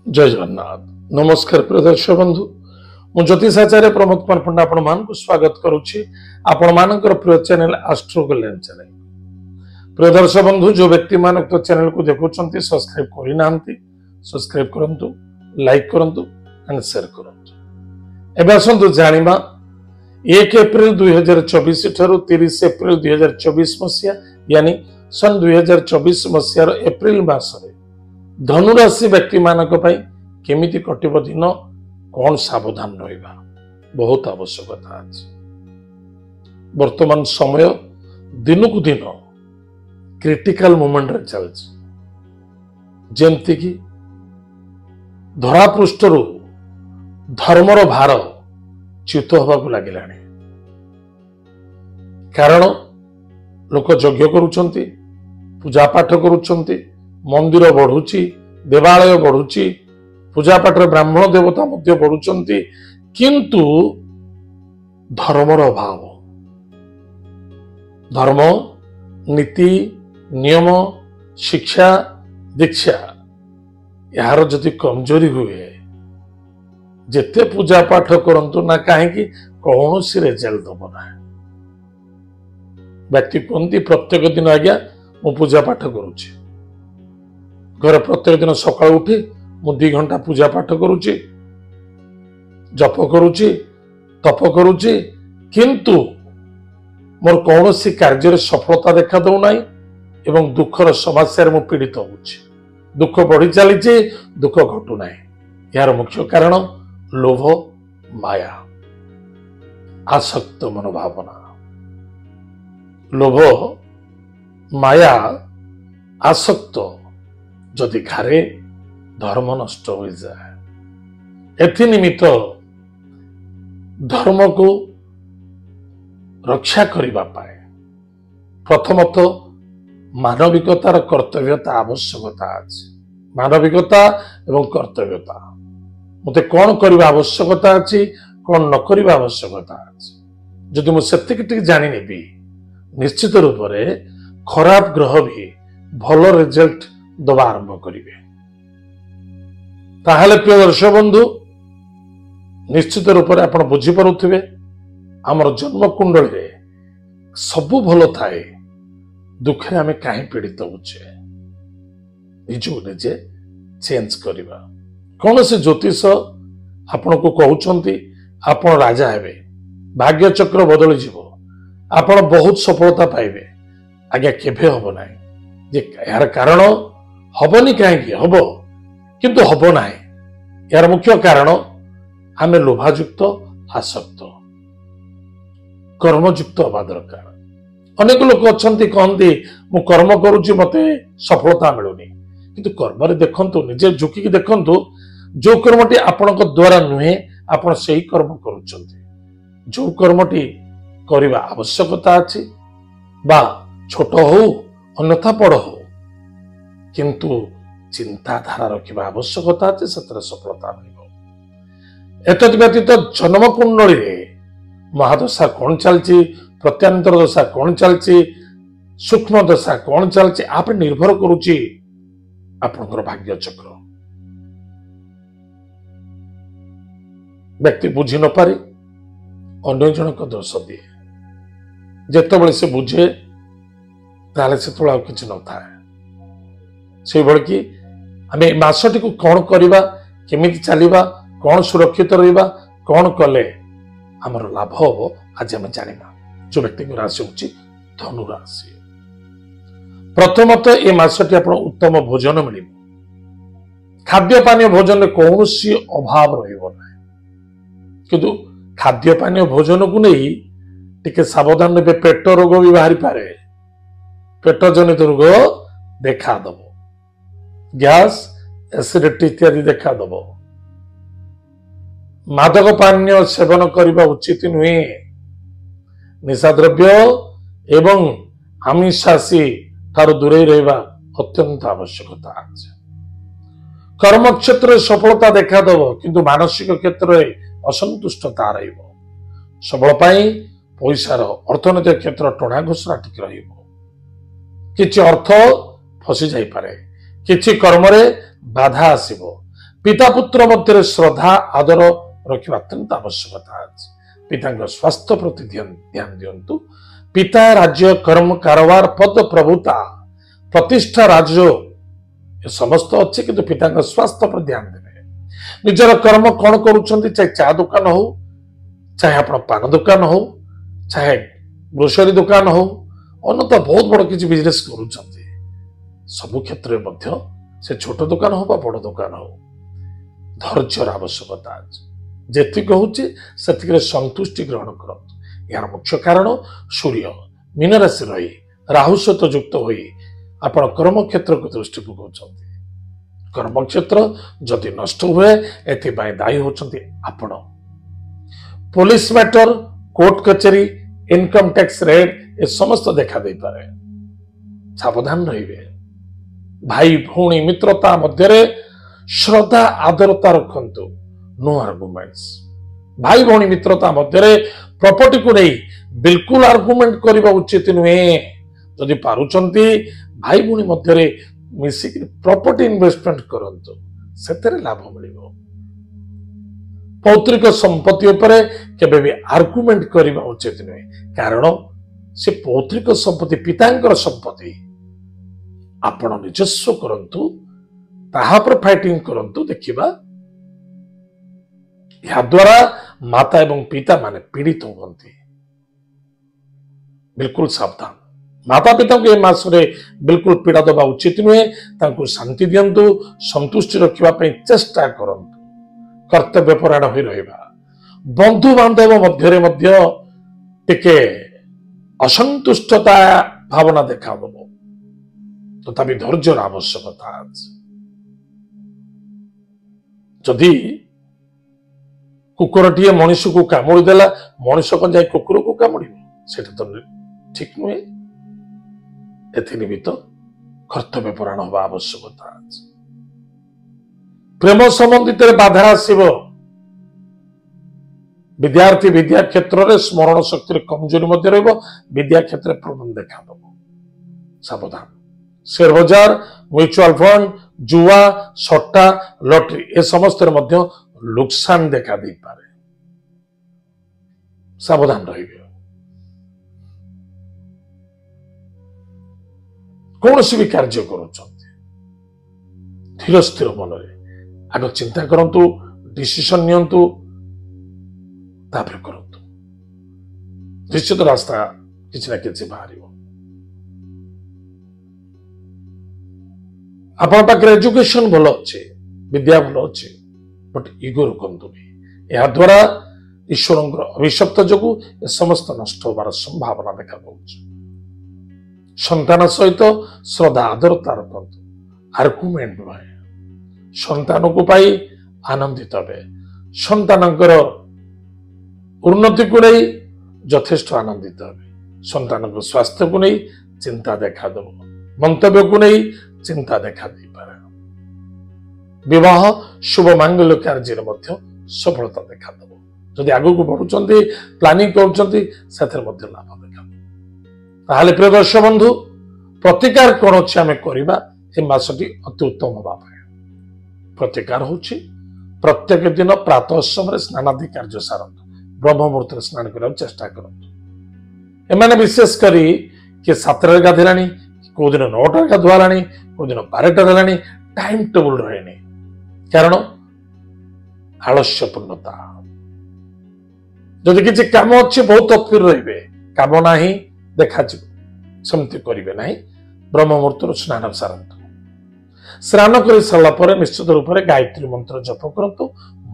जय जगन्नाथ। नमस्कार प्रिय दर्शक बंधु, मु ज्योतिषाचार्य प्रमोद कुमार पंडा आपण मानकु स्वागत करुछि आपण मानकर प्रिय चैनल एस्ट्रो कल्याण चैनल। प्रिय दर्शक बंधु, जो व्यक्ति मानक तो चैनल को देखुछंती सब्सक्राइब करि नांती सब्सक्राइब करंतु, लाइक करंतु एंड शेयर करंतु। एबे आसंतु जानिबा 1 एप्रिल 2024 ठारू 30 एप्रिल 2024 मसिया यानी सन 2024 मसियार एप्रिल मासरे धनुराशि व्यक्ति मानक पई केमिति कटिब दिन, कौन सावधान रहिबा बहुत आवश्यकता अछि। वर्तमान समय दिनकु दिन क्रिटिकल मोमेंट रे चलछि, जेमति कि धरा पृष्ठरु धर्मर भार च्युत होबाकु लागिलाणी। कारण लोक यज्ञ करुछंती, पूजा पाठ करुछंती, मंदिर बढ़ुची, देवालय बढ़ुची, पूजा पाठ ब्राह्मण देवता मध्य बढ़ुचंती, किंतु धर्मर अभाव, धर्म नीति नियम शिक्षा दीक्षा यार जदि कमजोरी हुए जेते पूजा पाठ करंतु ना कहीं कौन सी रेजल्ट दब ना। व्यक्ति कहती प्रत्येक दिन आज्ञा मु पूजा पाठ करुची, घर प्रत्येक दिन सकाळ उठी मु 2 घंटा पूजा पाठ करुची, जप करुची, तप करुची, किंतु मोर कौन सी कार्य सफलता देखा दौ नाही एवं दुखर समस्या मु पीड़ित होउची। दुख बढ़ी चली, दुख घटू नाही। यार मुख्य कारण लोभ, माया, आसक्त मनोभावना। लोभ माया आसक्त जदि घरे धर्म नष्ट हो जाए। एथि निमित्त धर्म को रक्षा करने प्रथमतः मानविकतार कर्तव्यता आवश्यकता अछि। मानविकता एवं कर्तव्यता मते कौन करबा आवश्यकता अछि, कौन न करबा आवश्यकता अछि। जदि मु सेतिक जानि नेबी, निश्चित रूप से खराब ग्रह भी भल रिजल्ट दबा आरंभ करिवे। ताहले प्रिय दर्शक बंधु, निश्चित रूप से आपण बुझी पारुथिबे हमर जन्म कुंडली रे सबु भल थाए, दुखे आमे काहे पीड़ित होचे। निजु निजे चेंज करिबा। कौन से ज्योतिष आपण को कहउचंती आपण राजा हेबे, भाग्य चक्र बदली जीवो, आपण बहुत सफलता पाइबे, आज्ञा केभे हबो नाही। जे यार कारण हबनी कहीं हब किंतु हब ना। यार मुख्य कारण आमे लोभायुक्त, आसक्त, कर्मयुक्त हवा दरकार। अनेक लोक अच्छी कहती मु कर्म करुच्ची मते सफलता मिलूनी, किंतु कर्म रे देखंतु, निजे झुकी देखंतु, जो कर्मटी आपनक द्वारा नुहे आपण सही कर्म करुचंती। जो कर्मटी करिबा आवश्यकता अछि बा छोट हो अन्यथा बड़ हो, किंतु चिंताधारा रखा आवश्यकता है, सतरे सफलता मिल। एतद व्यतीत जन्म कुंडली रे महादशा कौन चलती, प्रत्यांतर दशा कौन चलती, सूक्ष्म दशा कौन चलती, आप निर्भर करुच्ची आपनकर भाग्य चक्र। व्यक्ति बुझी न पारी अन्य जनक दोष दिए। जेतबेले से बुझे ताले से तोला किछि न थाए। से बड़ कि आमे मासटी को कौन करिबा, केमिति चलिबा, कौन सुरक्षित रहिबा, कौन कले हमर लाभ हो, आज हम जानिबा। जो व्यक्ति को राशि होची धनु राशि। प्रथमतः ए मासटी आपण उत्तम भोजन मिलिबो। खाद्य पानीय भोजन में कौन सी अभाव रहिबो ना, किंतु खाद्य पानीय भोजन को नहीं टिके सावधान रे पेट रोग भी बाहरी पारे। पेट जनित रोग देखा दबो, गैस एसिडिटी इत्यादि देखा दबो। मादक पानीय सेवन करने उचित नुहे। निशा द्रव्य एवं आमिषासी ठारू दूरे रहिबा अत्यंत आवश्यकता अछि। कर्म क्षेत्र सफलता देखा दबो, किंतु मानसिक क्षेत्र में असंतुष्टता रहिबो। सबल पाई पैसार अर्थनैतिक क्षेत्र टणा घोषणा टिक रहिबो। किछि अर्थ फसी जाई पारे, किछि कर्म रे बाधा आसीबो, पिता पुत्र मध्य श्रद्धा आदर रखा अत्यंत आवश्यकता अछि। पिता स्वास्थ्य प्रति ध्यान दिंतु। पिता राज्य कर्म कारोबार पद प्रभुता प्रतिष्ठा राज्य समस्त अच्छे कि पिता स्वास्थ्य पर ध्यान देवे। निजर कर्म कौन करुँच चाहे चा दुकान हो चाहे आप पान दुकान हो चाहे ग्रोसरी दुकान हो अन्न तो बहुत बड़ किसी बिजनेस करुँच सबु क्षेत्र में से छोट दुकान हो बड़ दुकान हो धैर्यर आवश्यकता जी होची संतुष्टि ग्रहण करत। यार मुख्य कारण सूर्य मीन राशि रही राहु सहित युक्त हो आपण कर्म क्षेत्र को दृष्टि पकाउछंती। कर्म क्षेत्र जदि नष्ट हुए एथिपाई दायी होचंती आपण। पुलिस मैटर कोर्ट कचेरी इनकम टैक्स रेड ए समस्त देखा दे पारे सावधान रहिबे। भाई भौणी मित्रता मध्य श्रद्धा आदरता रखंतु नो आर्गुमेंट्स। भाई भौणी मित्रता मध्य प्रॉपर्टी को नहीं बिल्कुल आर्गुमेंट करबा उचित नुहे। जदि पारुचंती भाई भौणी मध्य मिसिक प्रॉपर्टी इन्वेस्टमेंट करंतु सेतरे लाभ मिलिबो। पौत्रिक संपत्ति उपरे केबे भी आर्गुमेंट करबा उचित नुहे कारण से पौत्रिक संपत्ति पितांकर संपत्ति आपण निजस्व करंतु ताहा पर फाइटिंग करंतु देखिबा या द्वारा माता एवं पिता माने पीड़ित होती। बिल्कुल सावधान। माता पिता को मास बिल्कुल पीड़ा दबा उचित नुहे। तांको शांति दियंतु संतुष्टि रखिबा पई चेष्टा करंतु। कर्तव्य परायण होई रहिबा। बंधु बांधव मध्य टिके असंतुष्टता भावना देखा दबो तथापि धैर्यर आवश्यकता अछि। जदि कुकुरटीए मनुष्य को कामुड़ी देला मनुष्य कौन जाए कुकुर को कामुड़ सेटा तो ठीक नुहे। एनिमित्त कर्तव्य परायण होगा आवश्यकता। प्रेम संबंधित बाधा आसब। विद्यार्थी विद्या क्षेत्र में स्मरण शक्ति कमजोरी मध्य रहिबो। विद्या क्षेत्र में प्रॉब्लम देखा दबो सावधान। शेयर बाजार म्यूचुअल फंड जुआ सट्टा लॉटरी ए समस्त मध्य नुकसान देखा दे पारे सावधान रहिबे। कौन सी भी कार्य करुचंती धीर स्थिर मन आग चिंता करंतु डिसीजन नियंतु तापर करंतु निश्चित रास्ता किसी ना किसी बाहर। आपण पाखे एजुकेशन भल अच्छे विद्या भल अच्छे बट इगो रखु या द्वारा ईश्वर अभिशप्त जो समस्त नष्ट होबार संभावना देखा दौर। संतान सहित श्रद्धा आदरता रखु आर्गुमेंट नुहे। संतान को पाई आनंदित हे संतान उन्नति को नहीं यथेष्ट आनंदित हे। संतान स्वास्थ्य को नहीं चिंता देखा दब। मंतव्य को नहीं चिंता देखा दे पारे। विवाह शुभ मांगल्य कार्य सफलता देखा दब। जदि आगु को बढ़ुचंती प्लानिंग करुचंती सेथरे मध्य लाभ देखा ताहाले प्रिय दर्शक बंधु प्रतिकार कौन अच्छे आम करवा ए मासटी अति उत्तम होगा। प्रतिकार होची प्रत्येक दिन प्रातः समय स्नानादि कार्य सारंतु ब्रह्म मुहूर्त स्नान करने चेष्टा करंतु। एमाने विशेष करी कि 7 गाधेलानी को दिन 9 गाधुआलानी को दिन 12 हेलानी टाइम टेबल रहे कारण आलस्यपूर्णता। जदि किसी काम अच्छे बहुत तत्पर रे काम ना देखा सेमती करेंगे ना ब्रह्म मुहूर्त स्नान सारंतु। स्नान कर सारा पर निश्चित रूप से गायत्री मंत्र जप करंतु।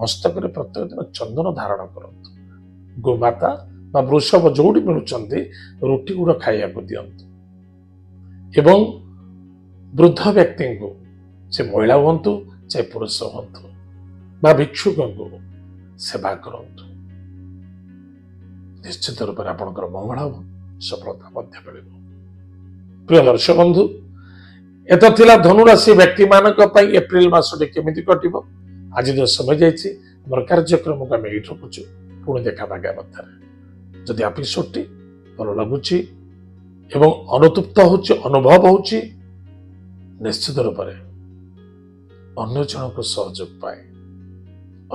मस्तक प्रत्येक दिन चंदन धारण करंतु। गोमाता बा वृषभ जोड़ी मिलुचंती रुटी गुड़ खाइया को दियंतु। एवं वृद्ध व्यक्ति को से महिला हूँ चाहे पुरुष हूँ बा भिक्षुक को सेवा करंतु। निश्चित रूप से आपंकर मंगल हो सफलता मिल। प्रिय दर्शक बंधु एत थिला धनुराशि व्यक्ति मानक पई एप्रिल मासटी केमिति कटिबो आज जो समय जाइछि हमर कार्यक्रम को आमे एठो पुछु पुणी देखा बागा मथरे। जदि एपिसोडटी भल लागुछि एवं अनुतप्त होछि अनुभव होछि निश्चित रूप से ଅନ୍ୟ ଜଣକୁ ସହଯୋଗ ପାଏ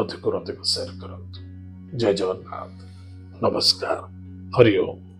ଅଧିକରୁ ଅଧିକ ସେୟାର କରନ୍ତୁ। ଜୟ ଜଗନ୍ନାଥ, ନମସ୍କାର, ହରି ଓମ୍।